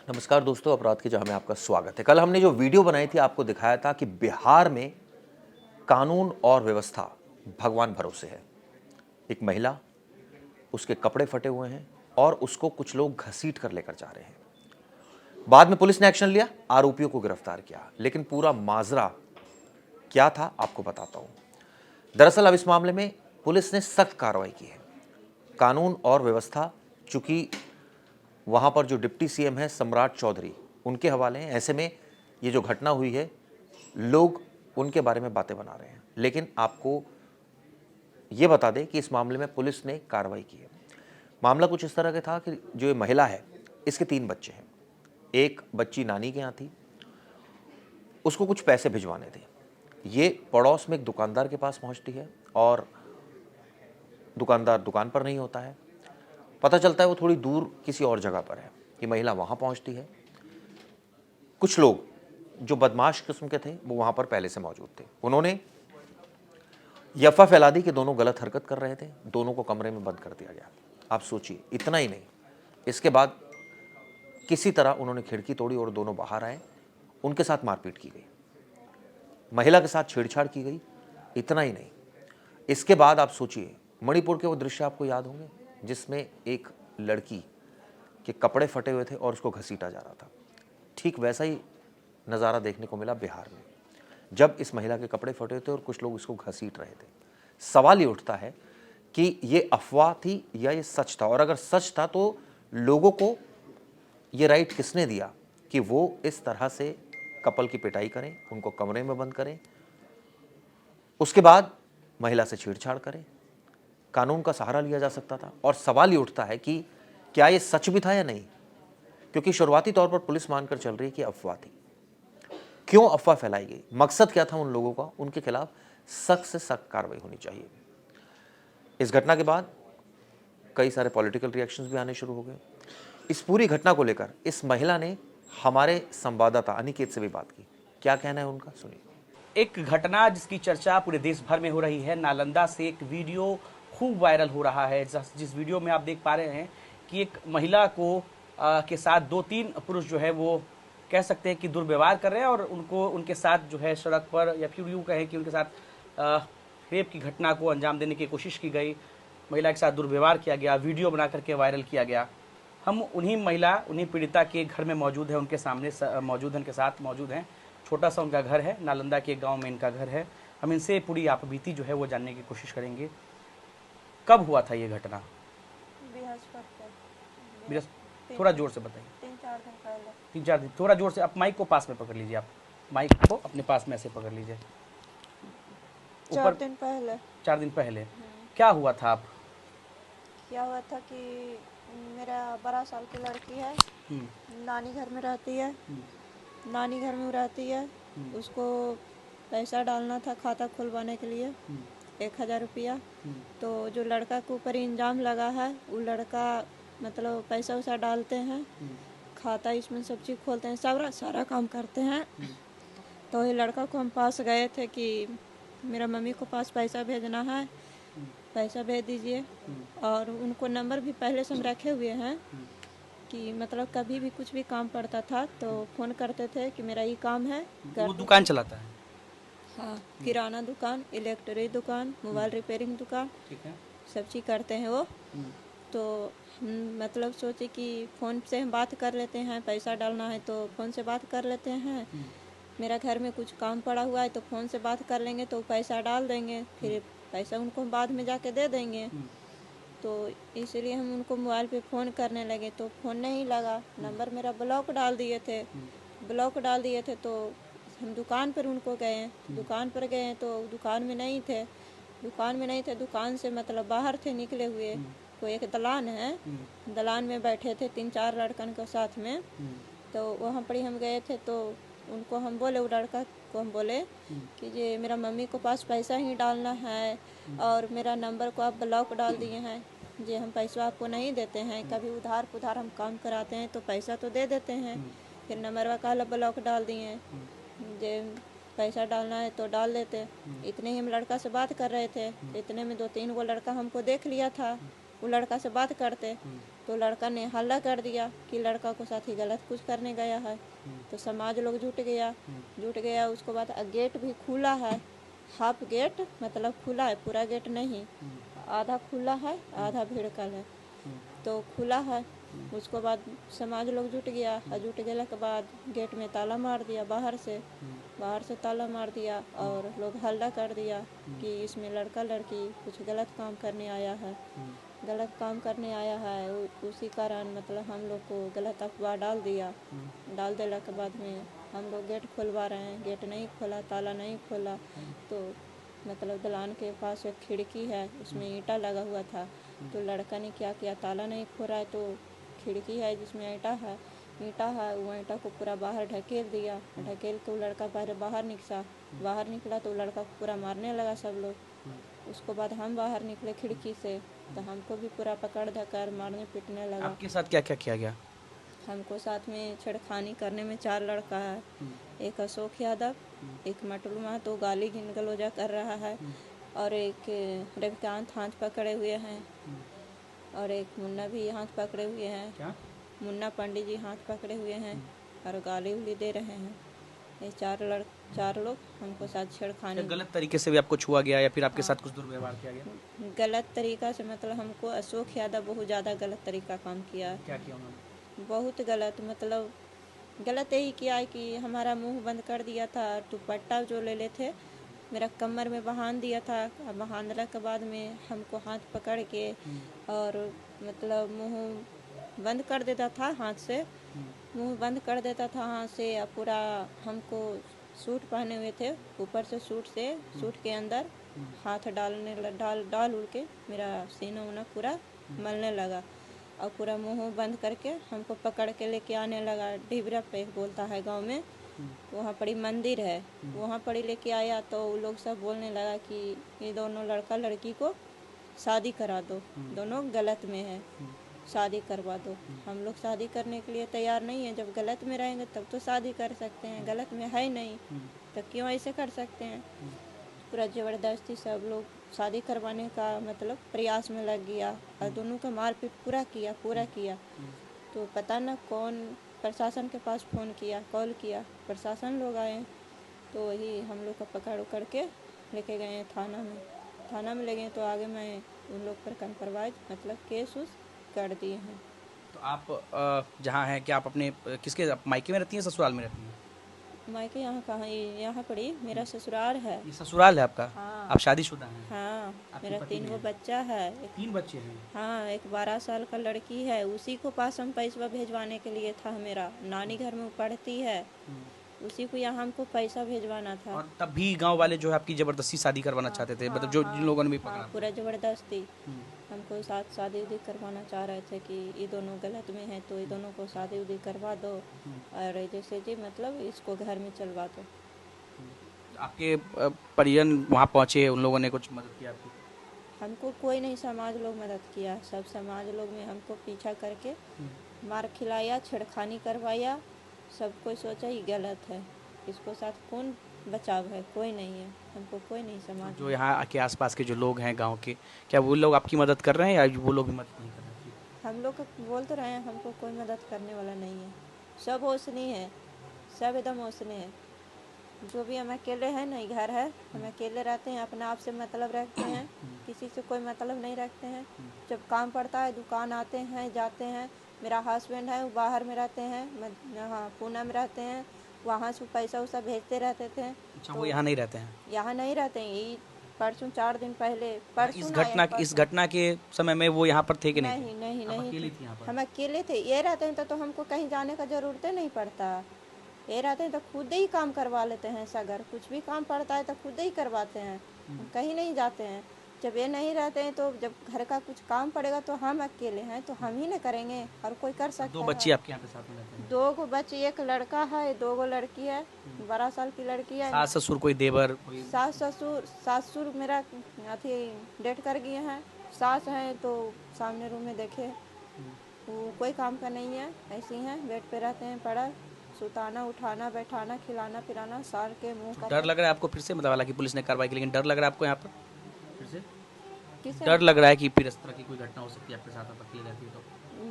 नमस्कार दोस्तों, अपराध की जहां में आपका स्वागत है। कल हमने जो वीडियो बनाई थी आपको दिखाया था कि बिहार में कानून और व्यवस्था भगवान भरोसे है। एक महिला, उसके कपड़े फटे हुए हैं और उसको कुछ लोग घसीट कर लेकर जा रहे हैं। बाद में पुलिस ने एक्शन लिया, आरोपियों को गिरफ्तार किया, लेकिन पूरा माजरा क्या था आपको बताता हूं। दरअसल अब इस मामले में पुलिस ने सख्त कार्रवाई की है। कानून और व्यवस्था, चूंकि वहां पर जो डिप्टी सीएम है सम्राट चौधरी, उनके हवाले हैं। ऐसे में ये जो घटना हुई है, लोग उनके बारे में बातें बना रहे हैं। लेकिन आपको ये बता दें कि इस मामले में पुलिस ने कार्रवाई की है। मामला कुछ इस तरह का था कि जो ये महिला है, इसके 3 बच्चे हैं। एक बच्ची नानी के यहाँ थी, उसको कुछ पैसे भिजवाने थे। ये पड़ोस में एक दुकानदार के पास पहुंचती है और दुकानदार दुकान पर नहीं होता है। पता चलता है वो थोड़ी दूर किसी और जगह पर है। ये महिला वहां पहुंचती है। कुछ लोग जो बदमाश किस्म के थे वो वहां पर पहले से मौजूद थे। उन्होंने यफा फैला दी कि दोनों गलत हरकत कर रहे थे। दोनों को कमरे में बंद कर दिया गया। आप सोचिए, इतना ही नहीं, इसके बाद किसी तरह उन्होंने खिड़की तोड़ी और दोनों बाहर आए। उनके साथ मारपीट की गई, महिला के साथ छेड़छाड़ की गई। इतना ही नहीं, इसके बाद आप सोचिए, मणिपुर के वो दृश्य आपको याद होंगे जिसमें एक लड़की के कपड़े फटे हुए थे और उसको घसीटा जा रहा था। ठीक वैसा ही नज़ारा देखने को मिला बिहार में, जब इस महिला के कपड़े फटे थे और कुछ लोग इसको घसीट रहे थे। सवाल ये उठता है कि ये अफवाह थी या ये सच था, और अगर सच था तो लोगों को ये राइट किसने दिया कि वो इस तरह से कपल की पिटाई करें, उनको कमरे में बंद करें, उसके बाद महिला से छेड़छाड़ करें। कानून का सहारा लिया जा सकता था। और सवाल ये उठता है कि क्या ये सच भी था या नहीं, क्योंकि शुरुआती तौर पर पुलिस मानकर चल रही है कि अफवाह थी। क्यों अफवाह फैलाई गई, मकसद क्या था उन लोगों का, उनके खिलाफ सख्त से सख्त कार्रवाई होनी चाहिए। इस घटना के बाद कई सारे पॉलिटिकल रिएक्शंस भी आने शुरू हो गए। इस पूरी घटना को लेकर इस महिला ने हमारे संवाददाता अनिकेत से भी बात की। क्या कहना है उनका, सुनिए। एक घटना जिसकी चर्चा पूरे देश भर में हो रही है। नालंदा से एक वीडियो खूब वायरल हो रहा है, जिस वीडियो में आप देख पा रहे हैं कि एक महिला को के साथ 2-3 पुरुष जो है वो कह सकते हैं कि दुर्व्यवहार कर रहे हैं और उनको उनके साथ जो है सड़क पर, या फिर यूँ कहें कि उनके साथ रेप की घटना को अंजाम देने की कोशिश की गई। महिला के साथ दुर्व्यवहार किया गया, वीडियो बना करके वायरल किया गया। हम उन्हीं पीड़िता के घर में मौजूद है, उनके सामने मौजूद हैं, उनके साथ मौजूद हैं। छोटा सा उनका घर है, नालंदा के एक गांव में इनका घर है। हम इनसे पूरी आपबीती जो है वो जानने की कोशिश करेंगे। कब हुआ था ये घटना? थोड़ा जोर से बताइए। 3-4 दिन पहले। 3-4 दिन, थोड़ा जोर से। आप माइक को पास में पकड़ लीजिए, आप माइक को अपने पास में ऐसे पकड़ लीजिए। 4 दिन पहले। 4 दिन पहले क्या हुआ था? आप क्या हुआ था कि मेरा 12 साल की लड़की है, नानी घर में रहती है। नानी घर में रहती है, उसको पैसा डालना था खाता खुलवाने के लिए, 1000 रुपया। तो जो लड़का के ऊपर इंजाम लगा है, वो लड़का मतलब पैसा वैसा डालते हैं, खाता इसमें सब चीज़ खोलते हैं, सारा काम करते हैं। तो ये लड़का को हम पास गए थे कि मेरा मम्मी को पास पैसा भेजना है, पैसा भेज दीजिए। और उनको नंबर भी पहले से हम रखे हुए हैं कि मतलब कभी भी कुछ भी काम पड़ता था तो फ़ोन करते थे कि मेरा ये काम है। वो दुकान चलाता है? हाँ, किराना दुकान, इलेक्ट्रिक दुकान, मोबाइल रिपेयरिंग दुकान, ठीक है। सब चीज़ करते हैं वो। तो हम मतलब सोचे कि फ़ोन से हम बात कर लेते हैं, पैसा डालना है तो फ़ोन से बात कर लेते हैं। मेरा घर में कुछ काम पड़ा हुआ है तो फ़ोन से बात कर लेंगे तो पैसा डाल देंगे, फिर पैसा उनको हम बाद में जाके दे देंगे। तो इसलिए हम उनको मोबाइल पे फ़ोन करने लगे तो फ़ोन नहीं लगा। नंबर मेरा ब्लॉक डाल दिए थे। तो हम दुकान पर उनको गए, दुकान पर गए तो दुकान में नहीं थे। दुकान से मतलब बाहर थे निकले हुए। कोई एक दलान है, दलान में बैठे थे 3-4 लड़कन के साथ में। तो वहाँ पर ही हम गए थे तो उनको हम बोले, वो लड़का को हम बोले कि ये मेरा मम्मी को पास पैसा ही डालना है और मेरा नंबर को आप ब्लॉक डाल दिए हैं। ये हम पैसा आपको नहीं देते हैं, कभी उधार पुधार हम काम कराते हैं तो पैसा तो दे देते हैं, फिर नंबर का ब्लॉक डाल दिए। ये पैसा डालना है तो डाल देते। इतने ही हम लड़का से बात कर रहे थे, इतने में 2-3 वो लड़का हमको देख लिया था, वो लड़का से बात करते, तो लड़का ने हल्ला कर दिया कि लड़का को साथ ही गलत कुछ करने गया है। तो समाज लोग जुट गया। उसके बाद गेट भी खुला है, हाफ गेट मतलब खुला है, पूरा गेट नहीं, आधा खुला है आधा भिड़कल है, तो खुला है। उसके बाद समाज लोग जुट गया, और जुट गए के बाद गेट में ताला मार दिया बाहर से ताला मार दिया, और लोग हल्ला कर दिया कि इसमें लड़का लड़की कुछ गलत काम करने आया है। उसी कारण मतलब हम लोग को गलत अफवाह डाल देने के बाद में हम लोग गेट खुलवा रहे हैं, गेट नहीं खोला, ताला नहीं खोला। तो मतलब दलान के पास एक खिड़की है, उसमें ईंटा लगा हुआ था, तो लड़का ने क्या किया, ताला नहीं खोला है तो खिड़की है जिसमें ईंटा है, वो ईंटा को पूरा बाहर ढकेल दिया। ढकेल के वो लड़का बाहर निकला तो लड़का को पूरा मारने लगा सब लोग। उसके बाद हम बाहर निकले खिड़की से, तो हमको भी पूरा पकड़ धकर मारने पीटने लगा। आपके साथ क्या क्या किया गया? हमको साथ में छेड़खानी करने में 4 लड़का है, एक अशोक यादव, एक मटलू महतो गाली गलौजा कर रहा है, और एक रविकांत हाथ पकड़े हुए हैं, और एक मुन्ना भी हाथ पकड़े हुए हैं। क्या? मुन्ना पंडित जी हाथ पकड़े हुए हैं और गाली उली दे रहे हैं। ये 4 लोग हमको साथ छेड़खानी। गलत तरीके से भी आपको छुआ गया या फिर आपके साथ कुछ दुर्व्यवहार किया गया? गलत तरीका से मतलब हमको अशोक यादव बहुत ज़्यादा गलत तरीका काम किया। क्या किया उन्होंने? बहुत गलत मतलब गलत यही किया है कि हमारा मुंह बंद कर दिया था, दुपट्टा जो ले थे मेरा कमर में बांध दिया था। बांधने के बाद में हमको हाथ पकड़ के और मतलब मुंह बंद कर देता था हाथ से, और पूरा हमको सूट पहने हुए थे, ऊपर से सूट के अंदर हाथ डाल उड़ के मेरा सीना उना पूरा मलने लगा, और पूरा मुंह बंद करके हमको पकड़ के लेके आने लगा। ढिबरा पे बोलता है गांव में, वहाँ पड़ी मंदिर है, वहाँ पड़ी लेके आया। तो वो लोग सब बोलने लगा कि ये दोनों लड़का लड़की को शादी करा दो, दोनों गलत में है, शादी करवा दो। हम लोग शादी करने के लिए तैयार नहीं है, जब गलत में रहेंगे तब तो शादी कर सकते हैं, गलत में है नहीं तो क्यों ऐसे कर सकते हैं। पूरा ज़बरदस्ती सब लोग शादी करवाने का मतलब प्रयास में लग गया, और दोनों का मारपीट पूरा किया। तो पता न कौन प्रशासन के पास कॉल किया, प्रशासन लोग आए, तो वही हम लोग का पकड़ के लेके गए थाना में ले गए। तो आगे मैं उन लोग पर कंप्रोमाइज मतलब केस उस कर दिए हैं। तो आप जहाँ हैं, क्या आप अपने किसके मायके में रहती हैं, ससुराल में रहती हैं? मायके यहाँ कहाँ, यहाँ पड़ी मेरा ससुराल है। ये ससुराल है आपका? हाँ। आप शादीशुदा हैं? हाँ, आपके मेरा पति 3 हैं? बच्चा है। 3 बच्चे हैं? हाँ, एक 12 साल का लड़की है, उसी को पास हम पैसा भेजवाने के लिए था। मेरा नानी घर में पढ़ती है, उसी को यहाँ हमको पैसा भेजवाना था। और तब भी गांव वाले जो है आपकी जबरदस्ती शादी करवाना चाहते थे, मतलब जो जिन लोगों ने भी पकड़ा? पूरा ज़बरदस्ती हमको साथ शादी उदी करवाना चाह रहे थे कि ये दोनों गलत में हैं तो ये दोनों को शादी उदी करवा दो, और जैसे जी मतलब इसको घर में चलवा दो। आपके परिजन वहाँ पहुँचे, उन लोगों ने कुछ मदद की आपकी? हमको कोई नहीं, समाज लोग मदद किया, सब समाज लोग में हमको पीछा करके मार खिलाया, छेड़खानी करवाया। सब कोई सोचा ये गलत है, इसको साथ कौन बचाव है, कोई नहीं है, हमको कोई नहीं समाज। जो यहाँ के आसपास के जो लोग हैं गांव के, क्या वो लोग आपकी मदद कर रहे हैं या वो लोग भी मदद नहीं कर रहे हैं? हम लोग बोल तो रहे हैं, हमको कोई मदद करने वाला नहीं है, सब ओसनी है, सब एकदम ओसने हैं। जो भी हम अकेले हैं, नहीं घर है, हम अकेले रहते हैं, अपने आप से मतलब रखते हैं, किसी से कोई मतलब नहीं रखते हैं। जब काम पड़ता है दुकान आते हैं जाते हैं। मेरा हस्बैंड है, वो बाहर में रहते हैं, यहाँ पूना में रहते हैं, वहाँ से पैसा वैसा भेजते रहते थे। अच्छा, वो यहाँ नहीं रहते हैं? यहाँ नहीं रहते हैं, ये परसों 4 दिन पहले परसों इस घटना के समय में वो यहाँ पर थे कि नहीं? नहीं आप अकेली थी यहाँ पर? हम अकेले थे। ये रहते हैं तो हमको कहीं जाने का जरूरत नहीं पड़ता। ये रहते हैं तो खुद ही काम करवा लेते हैं, अगर कुछ भी काम पड़ता है तो खुद ही करवाते हैं, हम कहीं नहीं जाते हैं। जब ये नहीं रहते हैं तो जब घर का कुछ काम पड़ेगा तो हम अकेले हैं तो हम ही न करेंगे, और कोई कर सकता है। 2 बच्चे आपके यहाँ पे साथ में रहते हैं? 2 बच्चे, एक लड़का है, 2 लड़की है, 12 साल की लड़की है। सास ससुर कोई देवर कोई? सासुर मेरा अथी डेट कर गए हैं। सास हैं तो सामने रूम में देखे, वो कोई काम का नहीं है, ऐसी हैं, बेड पे रहते हैं, पड़ा सुताना उठाना बैठाना खिलाना पिलाना सार के मुंह का। डर लग रहा है आपको फिर से, मतलब हालांकि पुलिस ने कार्रवाई की, लेकिन डर लग रहा है आपको यहाँ पर फिर से? किसे डर लग रहा है कि फिर इस तरह की कोई घटना हो सकती है आपके साथ, आप अकेले रहती हो तो?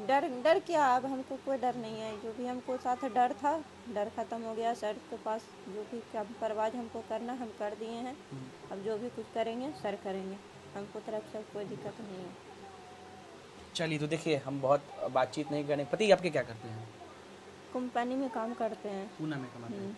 डर डर क्या, अब हमको कोई डर नहीं है। जो भी हमको साथ डर था, डर खत्म हो गया। सर के पास जो भी काम परवाज हमको करना हम कर दिए हैं। अब जो भी कुछ करेंगे सर करेंगे, हमको तरफ से कोई दिक्कत नहीं है। चलिए, तो देखिए हम बहुत बातचीत नहीं करें। पति आपके क्या करते हैं? कंपनी में काम करते हैं। पूना में कमाते हैं।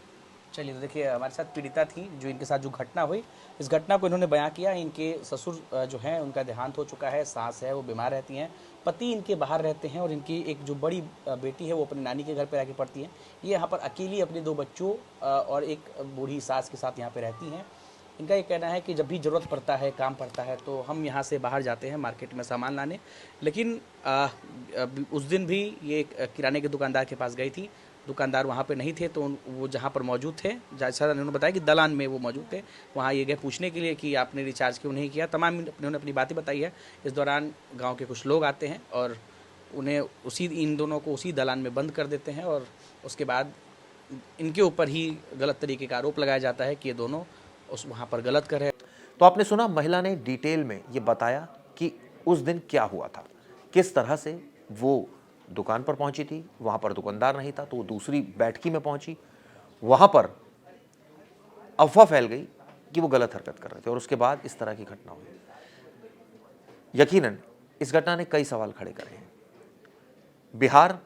चलिए, तो देखिए हमारे साथ पीड़िता थी, जो इनके साथ जो घटना हुई, इस घटना को इन्होंने बयां किया। इनके ससुर जो हैं उनका देहांत हो चुका है, सास है वो बीमार रहती हैं, पति इनके बाहर रहते हैं और इनकी एक जो बड़ी बेटी है वो अपनी नानी के घर पे रह के पढ़ती हैं। ये यहाँ पर अकेली अपने 2 बच्चों और एक बूढ़ी सास के साथ यहाँ पे रहती हैं। इनका ये कहना है कि जब भी ज़रूरत पड़ता है, काम पड़ता है, तो हम यहाँ से बाहर जाते हैं मार्केट में सामान लाने। लेकिन उस दिन भी ये एक किराने के दुकानदार के पास गई थी। दुकानदार वहाँ पे नहीं थे, तो वो जहाँ पर मौजूद थे, जैसा उन्होंने बताया कि दलान में वो मौजूद थे, वहाँ ये गए पूछने के लिए कि आपने रिचार्ज क्यों नहीं किया। तमाम इन्होंने अपनी बातें बताई है। इस दौरान गांव के कुछ लोग आते हैं और उन्हें इन दोनों को उसी दलान में बंद कर देते हैं और उसके बाद इनके ऊपर ही गलत तरीके का आरोप लगाया जाता है कि ये दोनों वहाँ पर गलत कर रहे हैं। तो आपने सुना, महिला ने डिटेल में ये बताया कि उस दिन क्या हुआ था, किस तरह से वो दुकान पर पहुंची थी, वहां पर दुकानदार नहीं था तो वो दूसरी बैठकी में पहुंची, वहां पर अफवाह फैल गई कि वो गलत हरकत कर रहे थे और उसके बाद इस तरह की घटना हुई। यकीनन इस घटना ने कई सवाल खड़े करे हैं। बिहार,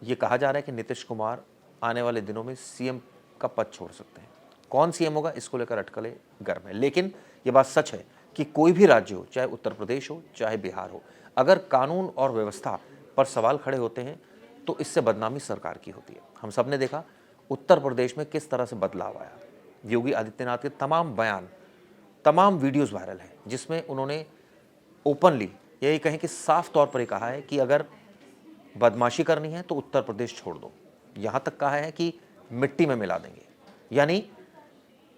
ये कहा जा रहा है कि नीतीश कुमार आने वाले दिनों में सीएम का पद छोड़ सकते हैं। कौन सीएम होगा, इसको लेकर अटकलें गर्म है, लेकिन ये बात सच है कि कोई भी राज्य हो, चाहे उत्तर प्रदेश हो चाहे बिहार हो, अगर कानून और व्यवस्था पर सवाल खड़े होते हैं तो इससे बदनामी सरकार की होती है। हम सब ने देखा उत्तर प्रदेश में किस तरह से बदलाव आया। योगी आदित्यनाथ के तमाम बयान, तमाम वीडियोस वायरल हैं, जिसमें उन्होंने ओपनली यही कहें कि साफ तौर पर कहा है कि अगर बदमाशी करनी है तो उत्तर प्रदेश छोड़ दो। यहाँ तक कहा है कि मिट्टी में मिला देंगे, यानी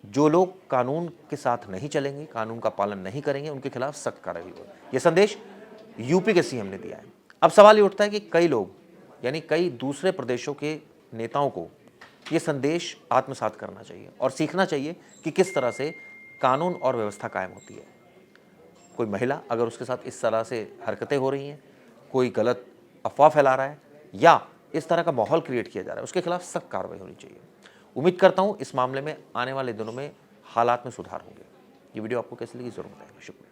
जो लोग कानून के साथ नहीं चलेंगे, कानून का पालन नहीं करेंगे, उनके खिलाफ सख्त कार्रवाई होगी। ये संदेश यूपी के सीएम ने दिया है। अब सवाल ये उठता है कि कई लोग, यानी कई दूसरे प्रदेशों के नेताओं को ये संदेश आत्मसात करना चाहिए और सीखना चाहिए कि किस तरह से कानून और व्यवस्था कायम होती है। कोई महिला अगर उसके साथ इस तरह से हरकतें हो रही हैं, कोई गलत अफवाह फैला रहा है या इस तरह का माहौल क्रिएट किया जा रहा है, उसके खिलाफ सख्त कार्रवाई होनी चाहिए। उम्मीद करता हूं इस मामले में आने वाले दिनों में हालात में सुधार होंगे। ये वीडियो आपको कैसी लगी जरूर बताइएगा। शुक्रिया।